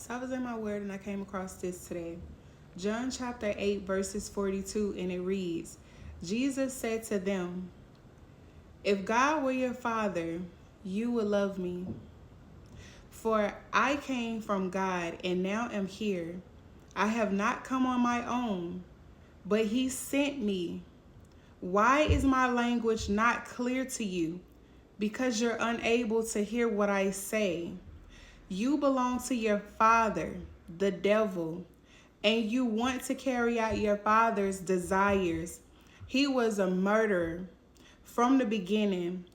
So I was in my word and I came across this today. John chapter 8, verses 42, and it reads, Jesus said to them, if God were your father, you would love me. For I came from God and now am here. I have not come on my own, but he sent me. Why is my language not clear to you? Because you're unable to hear what I say. You belong to your father, the devil, and you want to carry out your father's desires. He was a murderer from the beginning,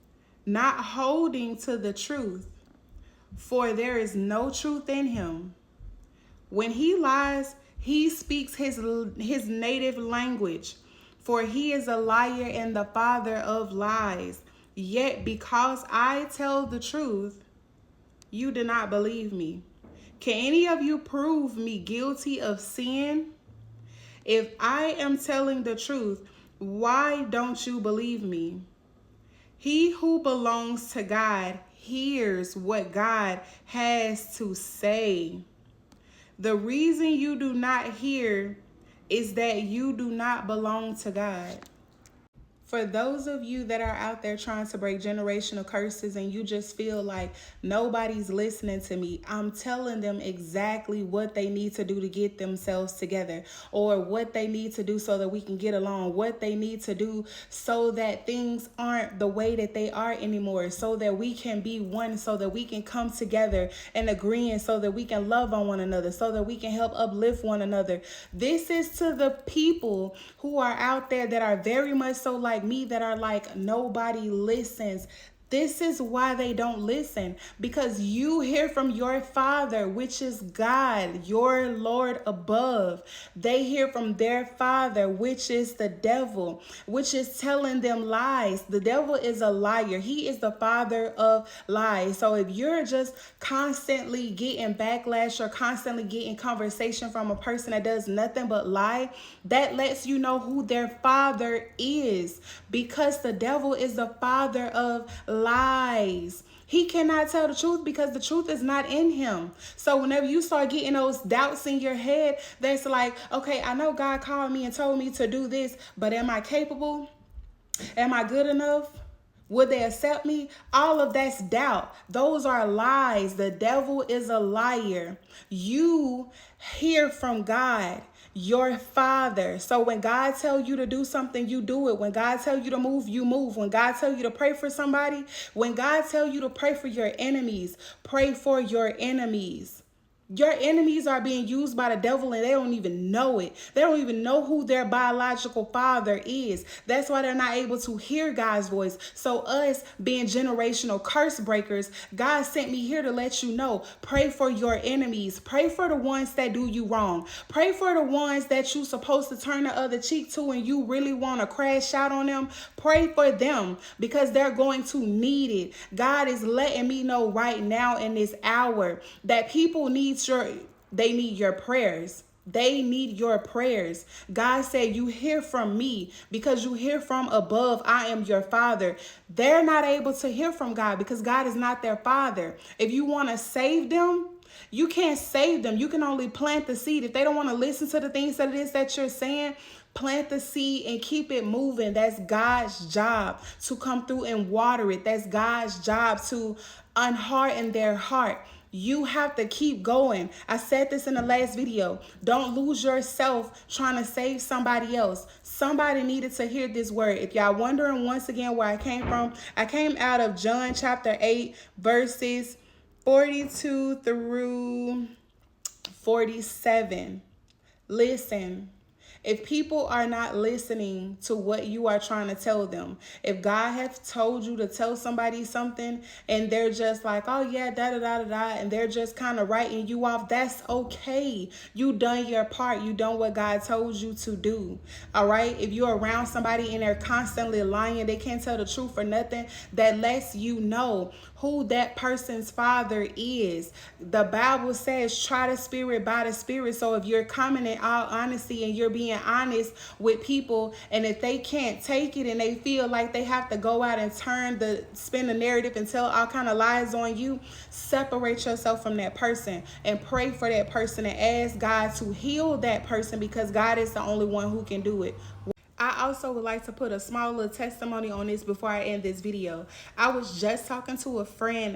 not holding to the truth, for there is no truth in him. When he lies, he speaks his native language, for he is a liar and the father of lies. Yet because I tell the truth, you do not believe me. Can any of you prove me guilty of sin? If I am telling the truth, why don't you believe me? He who belongs to God hears what God has to say. The reason you do not hear is that you do not belong to God. For those of you that are out there trying to break generational curses and you just feel like nobody's listening to me, I'm telling them exactly what they need to do to get themselves together, or what they need to do so that we can get along, what they need to do so that things aren't the way that they are anymore, so that we can be one, so that we can come together and agree, so that we can love on one another, so that we can help uplift one another. This is to the people who are out there that are very much so like me, that are like nobody listens. This is why they don't listen, because you hear from your father, which is God, your Lord above. They hear from their father, which is the devil, which is telling them lies. The devil is a liar. He is the father of lies. So if you're just constantly getting backlash or constantly getting conversation from a person that does nothing but lie, that lets you know who their father is, because the devil is the father of lies. He cannot tell the truth because the truth is not in him. So whenever you start getting those doubts in your head, that's like, okay, I know God called me and told me to do this, but am I capable? Am I good enough? Would they accept me? All of that's doubt. Those are lies. The devil is a liar. You hear from God, your father. So when God tells you to do something, you do it. When God tells you to move, you move. When God tells you to pray for somebody, when God tells you to pray for your enemies, pray for your enemies. Your enemies are being used by the devil and they don't even know it. They don't even know who their biological father is. That's why they're not able to hear God's voice. So us being generational curse breakers, God sent me here to let you know, pray for your enemies. Pray for the ones that do you wrong. Pray for the ones that you supposed to turn the other cheek to and you really want to crash out on them. Pray for them because they're going to need it. God is letting me know right now in this hour that people need they need your prayers. They need your prayers. God said, you hear from me because you hear from above. I am your father. They're not able to hear from God because God is not their father. If you want to save them, you can't save them. You can only plant the seed. If they don't want to listen to the things that it is that you're saying, plant the seed and keep it moving. That's God's job, to come through and water it. That's God's job, to unharden their heart. You have to keep going. I said this in the last video. Don't lose yourself trying to save somebody else. Somebody needed to hear this word. If y'all wondering once again where I came from, I came out of John chapter 8, verses 42 through 47. Listen. If people are not listening to what you are trying to tell them, if God has told you to tell somebody something and they're just like, oh yeah, da da da da da, and they're just kind of writing you off, that's okay. You done your part. You done what God told you to do. All right. If you're around somebody and they're constantly lying, they can't tell the truth or nothing, that lets you know who that person's father is. The Bible says, try the spirit by the spirit. So if you're coming in all honesty and you're being being honest with people, and if they can't take it and they feel like they have to go out and spin the narrative and tell all kind of lies on you, separate yourself from that person and pray for that person and ask God to heal that person, because God is the only one who can do it. I also would like to put a small little testimony on this before I end this video. I was just talking to a friend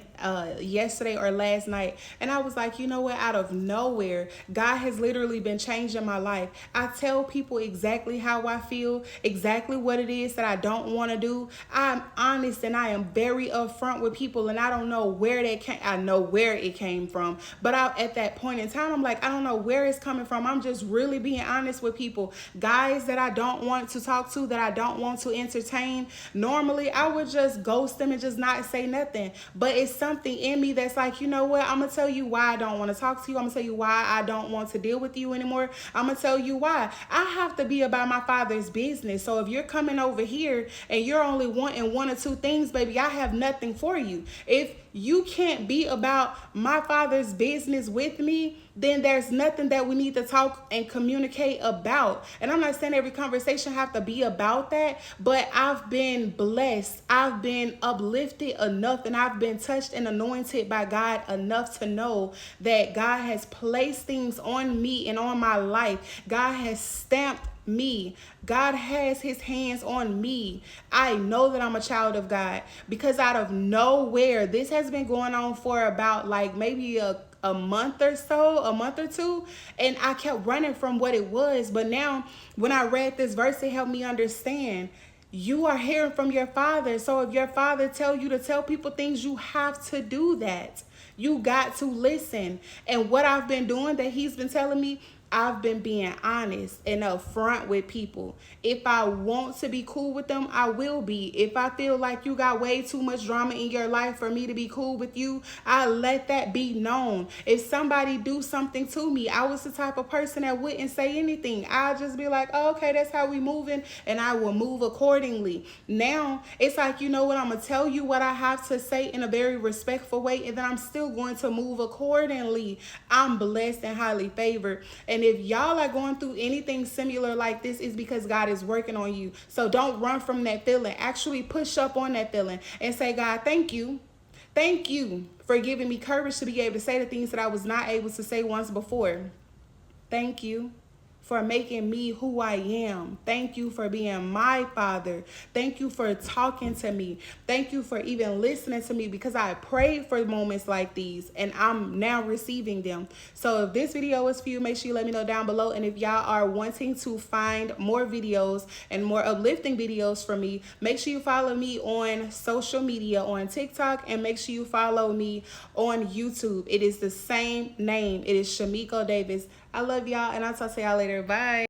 yesterday or last night, and I was like, you know what, out of nowhere, God has literally been changing my life. I tell people exactly how I feel, exactly what it is that I don't want to do. I'm honest and I am very upfront with people, and I don't know where that came. I know where it came from, but at that point in time, I'm like, I don't know where it's coming from. I'm just really being honest with people. Guys that I don't want to talk to, that I don't want to entertain, normally I would just ghost them and just not say nothing. But it's something in me that's like, you know what, I'm gonna tell you why I don't want to talk to you. I'm gonna tell you why I don't want to deal with you anymore. I'm gonna tell you why. I have to be about my Father's business. So if you're coming over here and you're only wanting one or two things, baby, I have nothing for you. If you can't be about my Father's business with me, then there's nothing that we need to talk and communicate about. And I'm not saying every conversation have to be about that, but I've been blessed, I've been uplifted enough, and I've been touched and anointed by God enough to know that God has placed things on me and on my life. God has stamped me. God has his hands on me. I know that I'm a child of God, because out of nowhere, this has been going on for about like maybe a month or so, a month or two, and I kept running from what it was. But now when I read this verse, it helped me understand you are hearing from your Father. So if your Father tell you to tell people things, you have to do that. You got to listen. And what I've been doing that he's been telling me, I've been being honest and upfront with people. If I want to be cool with them, I will be. If I feel like you got way too much drama in your life for me to be cool with you, I let that be known. If somebody do something to me, I was the type of person that wouldn't say anything. I'll just be like, oh, okay, that's how we moving, and I will move accordingly. Now, it's like, you know what, I'm going to tell you what I have to say in a very respectful way, and then I'm still going to move accordingly. I'm blessed and highly favored. And if y'all are going through anything similar like this, it's because God is working on you. So don't run from that feeling. Actually push up on that feeling and say, God, thank you. Thank you for giving me courage to be able to say the things that I was not able to say once before. Thank you for making me who I am. Thank you for being my Father. Thank you for talking to me. Thank you for even listening to me, because I prayed for moments like these and I'm now receiving them. So if this video is for you, make sure you let me know down below. And if y'all are wanting to find more videos and more uplifting videos from me, make sure you follow me on social media, on TikTok, and make sure you follow me on YouTube. It is the same name. It is ShamikoDavis. I love y'all, and I'll talk to y'all later. Bye.